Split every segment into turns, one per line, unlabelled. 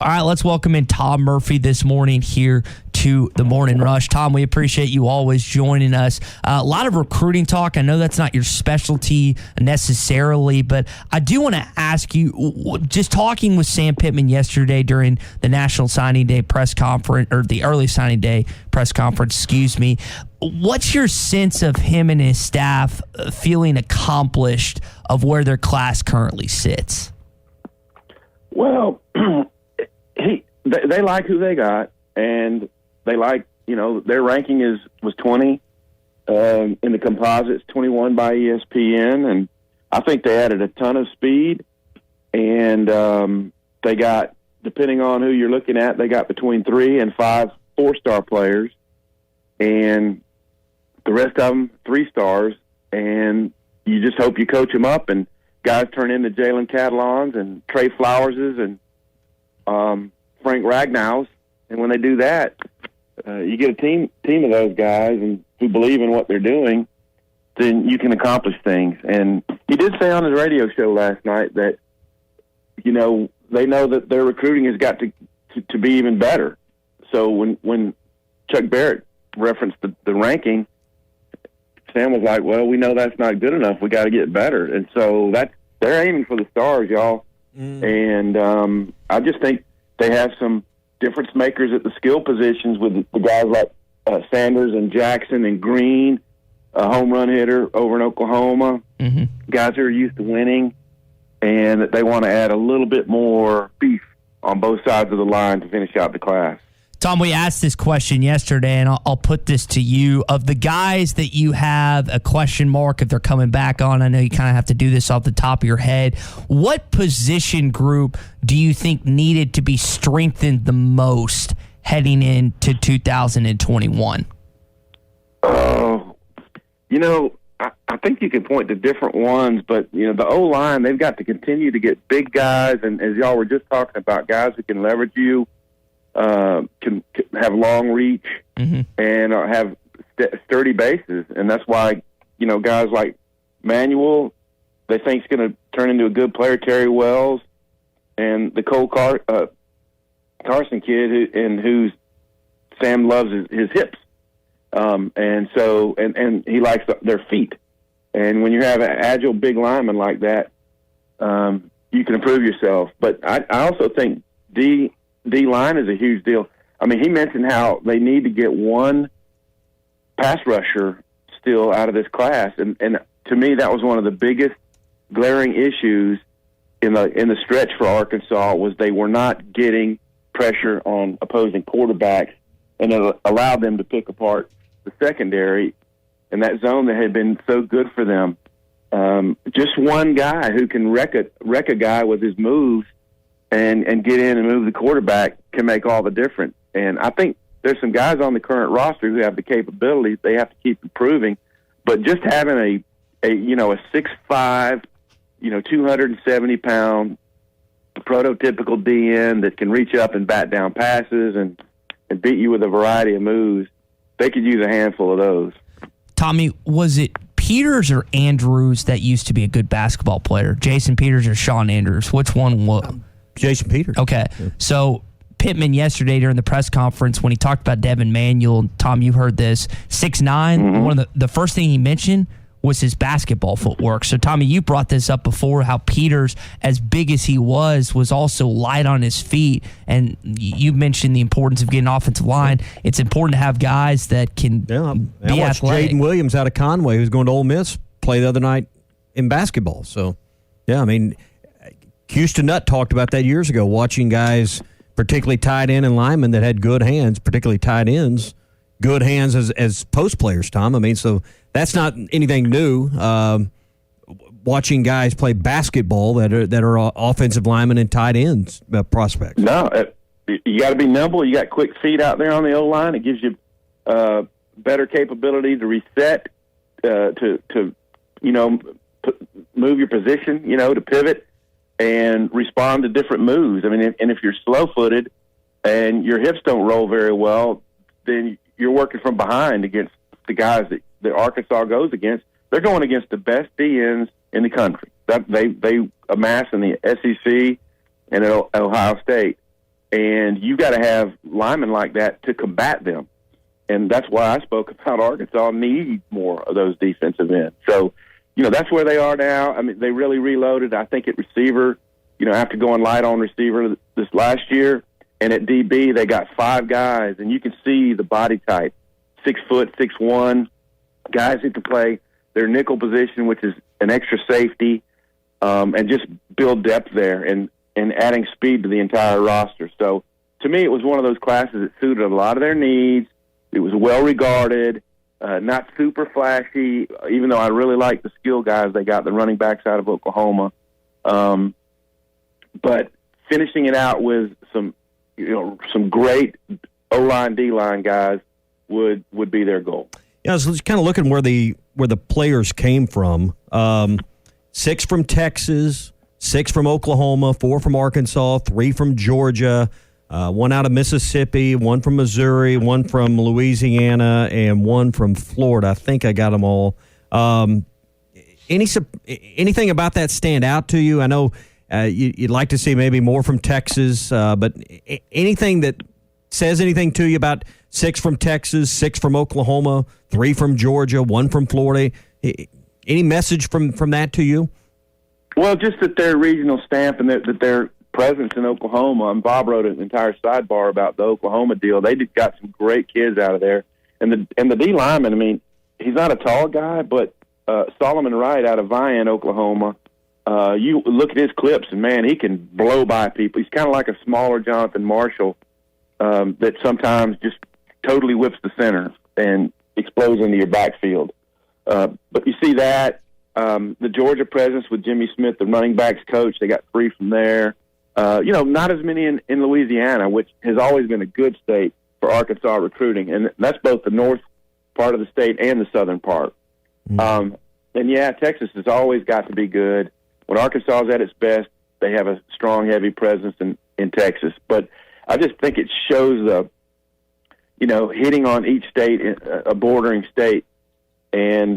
All right, let's welcome in Tom Murphy this morning here to the Morning Rush. Tom, we appreciate you always joining us. A lot of recruiting talk. I know that's not your specialty necessarily, but I do want to ask you, just talking with Sam Pittman yesterday during the National Signing Day press conference, or the early signing day press conference, what's your sense of him and his staff feeling accomplished of where their class currently sits?
Well, they like who they got, and they like, their ranking was 20 in the composites, 21 by ESPN, and I think they added a ton of speed, and they got, depending on who you're looking at, they got between 3 and 5 4-star players, and the rest of them 3-stars, and you just hope you coach them up, and guys turn into Jalen Catalons and Trey Flowerses and Frank Ragnow's, and when they do that, you get a team of those guys and who believe in what they're doing, then you can accomplish things. And he did say on his radio show last night that, they know that their recruiting has got to be even better. So when Chuck Barrett referenced the ranking, Sam was like, well, we know that's not good enough. We got to get better. And so they're aiming for the stars, y'all. And I just think they have some difference makers at the skill positions with the guys like Sanders and Jackson and Green, a home run hitter over in Oklahoma, guys who are used to winning, and that they want to add a little bit more beef on both sides of the line to finish out the class.
Tom, we asked this question yesterday, and I'll put this to you. Of the guys that you have a question mark if they're coming back on, I know you kind of have to do this off the top of your head, what position group do you think needed to be strengthened the most heading into 2021?
I think you can point to different ones, but, the O-line, they've got to continue to get big guys, and as y'all were just talking about, guys who can leverage you, can have long reach and have sturdy bases, and that's why guys like Manuel, they think is going to turn into a good player. Terry Wells and the Cole Carson kid, who's Sam loves his hips, and so and he likes their feet. And when you have an agile big lineman like that, you can improve yourself. But I also think D-line is a huge deal. I mean, he mentioned how they need to get one pass rusher still out of this class, and to me, that was one of the biggest glaring issues in the stretch for Arkansas was they were not getting pressure on opposing quarterbacks, and it allowed them to pick apart the secondary in that zone that had been so good for them. Just one guy who can wreck a guy with his moves and get in and move the quarterback can make all the difference. And I think there's some guys on the current roster who have the capabilities. They have to keep improving. But just having a 6'5", 270-pound prototypical DN that can reach up and bat down passes and beat you with a variety of moves, they could use a handful of those.
Tommy, was it Peters or Andrews that used to be a good basketball player? Jason Peters or Sean Andrews? Which one was?
Jason Peters.
Okay. Yeah. So Pittman yesterday during the press conference when he talked about Devin Manuel, Tom, you heard this, 6'9", one of the first thing he mentioned was his basketball footwork. So, Tommy, you brought this up before, how Peters, as big as he was also light on his feet. And you mentioned the importance of getting offensive line. It's important to have guys that can be
I watched
athletic.
Jaden Williams out of Conway, who's going to Ole Miss, play the other night in basketball. So, yeah, I mean, Houston Nutt talked about that years ago, watching guys, particularly tight end and linemen that had good hands, particularly tight ends, good hands as post players, Tom. I mean, so that's not anything new. Watching guys play basketball that are offensive linemen and tight ends prospects.
No, you got to be nimble. You got quick feet out there on the O-line. It gives you better capability to reset, to move your position, to pivot and respond to different moves. I mean, and if you're slow-footed and your hips don't roll very well, then you're working from behind against the guys that Arkansas goes against. They're going against the best DNs in the country. That they amass in the SEC and at Ohio State. and you got to have linemen like that to combat them. And that's why I spoke about Arkansas needs more of those defensive ends. So, that's where they are now. I mean, they really reloaded. I think at receiver, after going light on receiver this last year, and at DB, they got 5 guys, and you can see the body type, 6 foot, 6'1", guys who can play their nickel position, which is an extra safety, and just build depth there and adding speed to the entire roster. So, to me, it was one of those classes that suited a lot of their needs. It was well regarded, not super flashy, even though I really like the skill guys they got, the running backs out of Oklahoma. But finishing it out with some great O-line, D-line guys would be their goal.
Yeah, I was just kind of looking where the players came from. 6 from Texas, 6 from Oklahoma, 4 from Arkansas, 3 from Georgia, 1 out of Mississippi, 1 from Missouri, 1 from Louisiana, and 1 from Florida. I think I got them all. Anything about that stand out to you? I know you'd like to see maybe more from Texas, but anything that says anything to you about 6 from Texas, 6 from Oklahoma, 3 from Georgia, 1 from Florida? Any message from that to you?
Well, just that their regional stamp and that their presence in Oklahoma, and Bob wrote an entire sidebar about the Oklahoma deal. They just got some great kids out of there. And the D lineman, I mean, he's not a tall guy, but Solomon Wright out of Vian, Oklahoma, you look at his clips, and, man, he can blow by people. He's kind of like a smaller Jonathan Marshall that sometimes just totally whips the center and explodes into your backfield. But you see that. The Georgia presence with Jimmy Smith, the running backs coach, they got 3 from there. Not as many in Louisiana, which has always been a good state for Arkansas recruiting. And that's both the north part of the state and the southern part. Mm-hmm. Texas has always got to be good. When Arkansas is at its best, they have a strong, heavy presence in Texas. But I just think it shows hitting on each state, a bordering state, and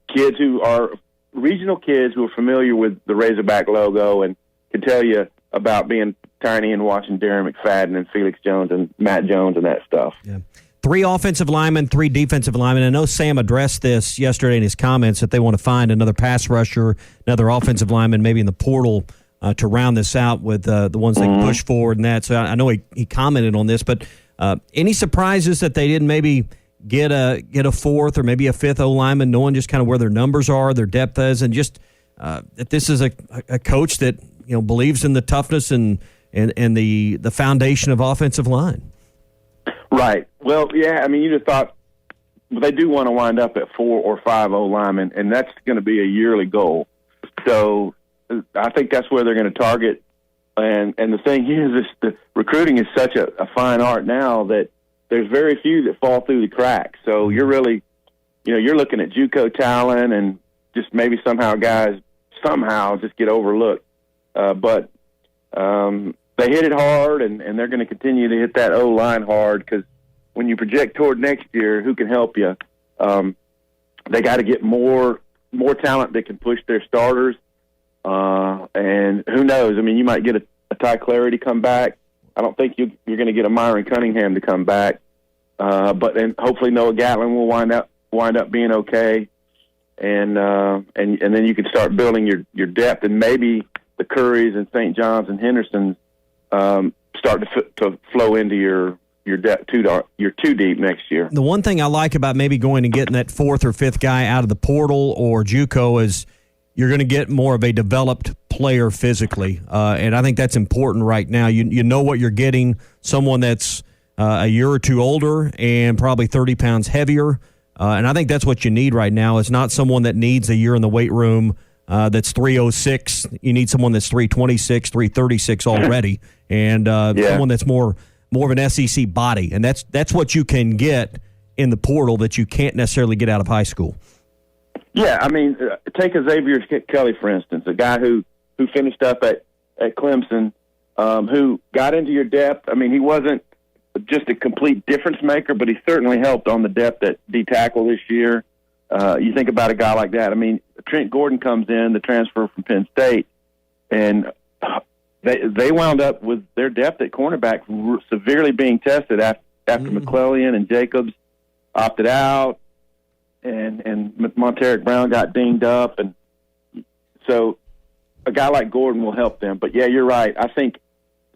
kids who are regional kids who are familiar with the Razorback logo and can tell you about being tiny and watching Darren McFadden and Felix Jones and Matt Jones and that stuff.
Yeah. 3 offensive linemen, 3 defensive linemen. I know Sam addressed this yesterday in his comments that they want to find another pass rusher, another offensive lineman, maybe in the portal to round this out with the ones they can push forward and that. So I know he commented on this, but any surprises that they didn't maybe get a 4th or maybe a 5th O lineman, knowing just kind of where their numbers are, their depth is, and just that this is a coach that believes in the toughness and the foundation of offensive line.
Right. Well, yeah. I mean, you just thought they do want to wind up at 4 or 5 O linemen, and that's going to be a yearly goal. So I think that's where they're going to target. And the thing is the recruiting is such a fine art now that there's very few that fall through the cracks. So you're really, you're looking at JUCO talent and just maybe somehow guys just get overlooked. But they hit it hard, and they're going to continue to hit that O-line hard because when you project toward next year, who can help you? They got to get more talent that can push their starters. And who knows? I mean, you might get a Ty Clarity come back. I don't think you're going to get a Myron Cunningham to come back. But then hopefully Noah Gatlin will wind up being okay. And then you can start building your depth, and maybe the Currys and St. John's and Hendersons start to flow into your depth your 2 deep next year.
The one thing I like about maybe going and getting that 4th or 5th guy out of the portal or JUCO is you're going to get more of a developed player physically, and I think that's important right now. You know what you're getting, someone that's a year or 2 older and probably 30 pounds heavier, and I think that's what you need right now. It's not someone that needs a year in the weight room that's 306. You need someone that's 326, 336 already, and someone that's more of an SEC body, and that's what you can get in the portal that you can't necessarily get out of high school.
Yeah, I mean, take a Xavier Kelly, for instance, a guy who finished up at Clemson, who got into your depth. I mean, he wasn't just a complete difference maker, but he certainly helped on the depth at D-tackle this year. You think about a guy like that. I mean, Trent Gordon comes in, the transfer from Penn State, and they wound up with their depth at cornerback severely being tested after McClellan and Jacobs opted out, and Monteric Brown got dinged up, and so a guy like Gordon will help them. But yeah, you're right. I think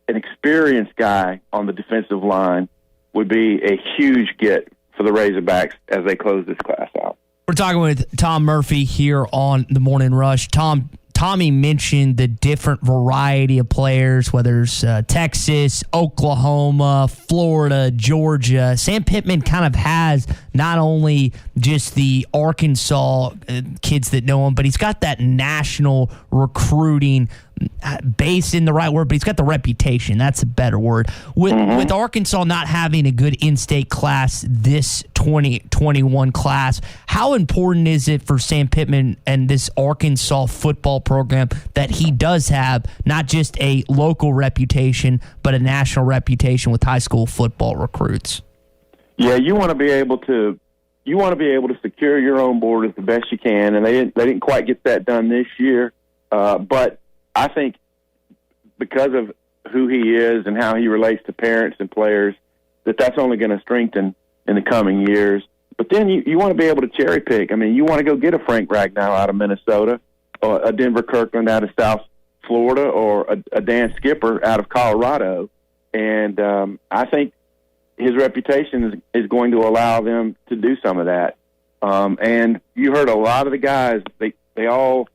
an experienced guy on the defensive line would be a huge get for the Razorbacks as they close this class out.
We're talking with Tom Murphy here on the Morning Rush. Tommy mentioned the different variety of players, whether it's Texas, Oklahoma, Florida, Georgia. Sam Pittman kind of has not only just the Arkansas kids that know him, but he's got that national recruiting base in the right word, but he's got the reputation. That's a better word. With Arkansas not having a good in-state class this 2021 class, how important is it for Sam Pittman and this Arkansas football program that he does have not just a local reputation, but a national reputation with high school football recruits?
Yeah, you want to be able to secure your own borders the best you can, and they didn't quite get that done this year, but I think because of who he is and how he relates to parents and players, that's only going to strengthen in the coming years. But then you want to be able to cherry pick. I mean, you want to go get a Frank Ragnow out of Minnesota, or a Denver Kirkland out of South Florida, or a Dan Skipper out of Colorado. And I think his reputation is going to allow them to do some of that. And you heard a lot of the guys, they all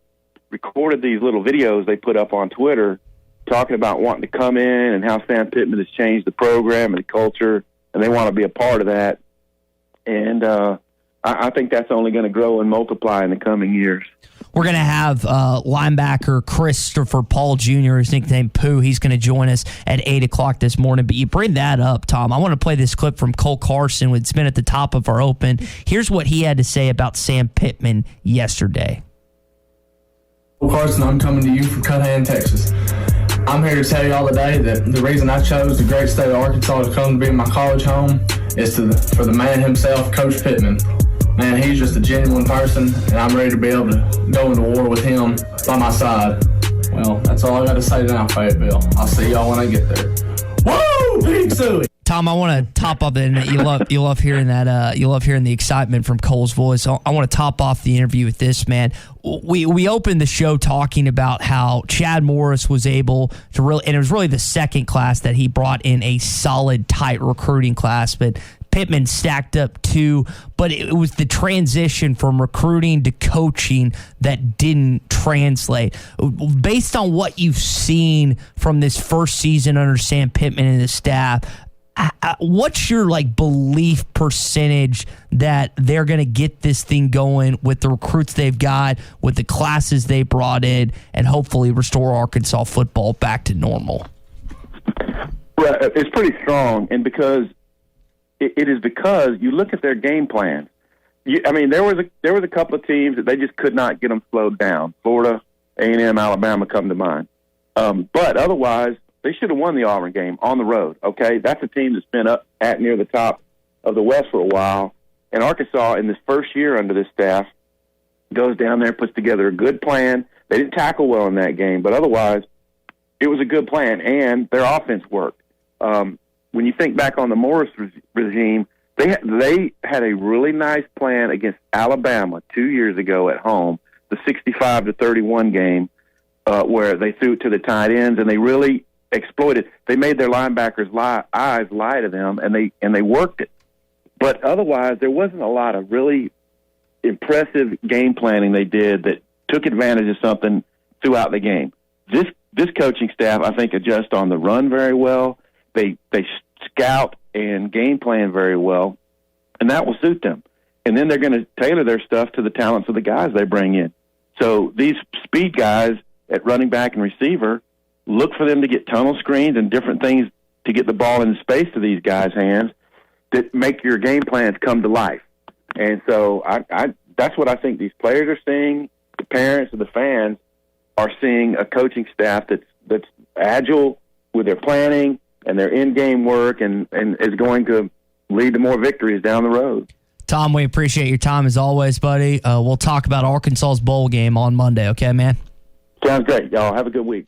recorded these little videos they put up on Twitter talking about wanting to come in and how Sam Pittman has changed the program and the culture, and they want to be a part of that. And I think that's only going to grow and multiply in the coming years.
We're going to have linebacker Christopher Paul Jr., his nickname Pooh. He's going to join us at 8 o'clock this morning. But you bring that up, Tom. I want to play this clip from Cole Carson. It's been at the top of our open. Here's what he had to say about Sam Pittman yesterday.
Cole Carson, I'm coming to you from Cudahy, Texas. I'm here to tell you all today that the reason I chose the great state of Arkansas to come to be my college home is for the man himself, Coach Pittman. Man, he's just a genuine person, and I'm ready to be able to go into war with him by my side. Well, that's all I got to say now, Fayetteville. I'll see y'all when I get there. Woo! Pig Suey!
Tom, I want to top up, and you love hearing that. You love hearing the excitement from Cole's voice. I want to top off the interview with this, man. We opened the show talking about how Chad Morris was able to really, and it was really the second class that he brought in a solid, tight recruiting class, but Pittman stacked up too, but it was the transition from recruiting to coaching that didn't translate. Based on what you've seen from this first season under Sam Pittman and his staff, what's your belief percentage that they're going to get this thing going with the recruits they've got, with the classes they brought in, and hopefully restore Arkansas football back to normal?
Well, it's pretty strong, and it is because you look at their game plan. There was a couple of teams that they just could not get them slowed down. Florida, A&M, Alabama come to mind. But otherwise, they should have won the Auburn game on the road. Okay, that's a team that's been up at near the top of the West for a while. And Arkansas, in this first year under this staff, goes down there, puts together a good plan. They didn't tackle well in that game, but otherwise, it was a good plan, and their offense worked. When you think back on the Morris regime, they had a really nice plan against Alabama 2 years ago at home, the 65-31 game, where they threw it to the tight ends, and they really exploited. They made their linebackers' eyes lie to them, and they worked it. But otherwise, there wasn't a lot of really impressive game planning they did that took advantage of something throughout the game. This coaching staff, I think, adjusts on the run very well. They scout and game plan very well, and that will suit them. And then they're going to tailor their stuff to the talents of the guys they bring in. So these speed guys at running back and receiver, look for them to get tunnel screens and different things to get the ball in space to these guys' hands that make your game plans come to life. And so that's what I think these players are seeing. The parents and the fans are seeing a coaching staff that's agile with their planning and their in-game work, and is going to lead to more victories down the road.
Tom, we appreciate your time as always, buddy. We'll talk about Arkansas's bowl game on Monday, okay, man?
Sounds great. Y'all have a good week.